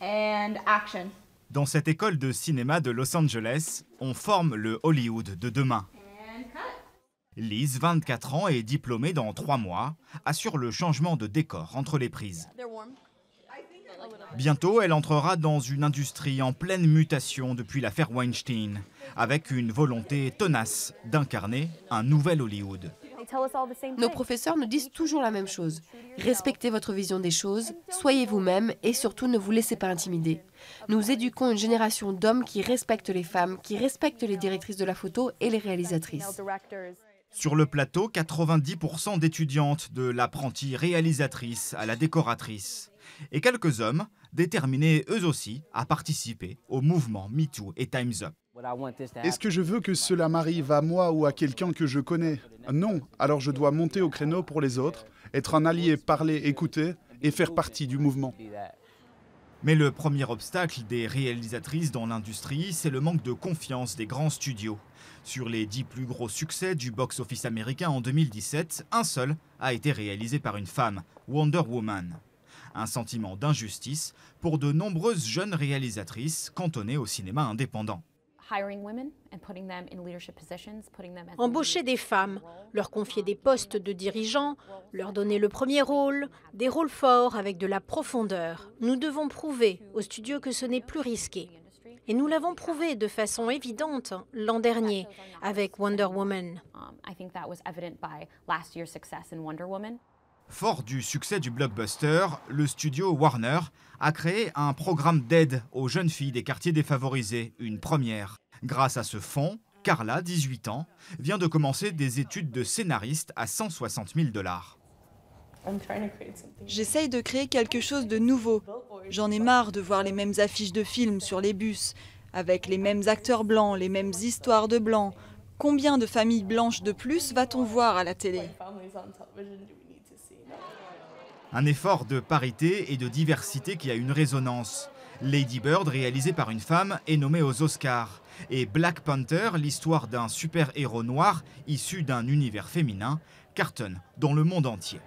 And action. Dans cette école de cinéma de Los Angeles, on forme le Hollywood de demain. And cut. Liz, 24 ans, est diplômée dans 3 mois, assure le changement de décor entre les prises. Bientôt, elle entrera dans une industrie en pleine mutation depuis l'affaire Weinstein, avec une volonté tenace d'incarner un nouvel Hollywood. Nos professeurs nous disent toujours la même chose. Respectez votre vision des choses, soyez vous-même et surtout ne vous laissez pas intimider. Nous éduquons une génération d'hommes qui respectent les femmes, qui respectent les directrices de la photo et les réalisatrices. Sur le plateau, 90% d'étudiantes, de l'apprentie réalisatrice à la décoratrice. Et quelques hommes, déterminés eux aussi à participer au mouvement MeToo et Time's Up. Est-ce que je veux que cela m'arrive à moi ou à quelqu'un que je connais? Non, alors je dois monter au créneau pour les autres, être un allié, parler, écouter et faire partie du mouvement. Mais le premier obstacle des réalisatrices dans l'industrie, c'est le manque de confiance des grands studios. Sur les 10 plus gros succès du box-office américain en 2017, un seul a été réalisé par une femme, Wonder Woman. Un sentiment d'injustice pour de nombreuses jeunes réalisatrices cantonnées au cinéma indépendant. Embaucher des femmes, leur confier des postes de dirigeants, leur donner le premier rôle, des rôles forts avec de la profondeur. Nous devons prouver aux studios que ce n'est plus risqué. Et nous l'avons prouvé de façon évidente l'an dernier avec Wonder Woman. Fort du succès du blockbuster, le studio Warner a créé un programme d'aide aux jeunes filles des quartiers défavorisés, une première. Grâce à ce fonds, Carla, 18 ans, vient de commencer des études de scénariste à 160 000 $. J'essaye de créer quelque chose de nouveau. J'en ai marre de voir les mêmes affiches de films sur les bus, avec les mêmes acteurs blancs, les mêmes histoires de blancs. Combien de familles blanches de plus va-t-on voir à la télé ? Un effort de parité et de diversité qui a une résonance. Lady Bird, réalisé par une femme, est nommée aux Oscars. Et Black Panther, l'histoire d'un super-héros noir issu d'un univers féminin, cartonne dans le monde entier.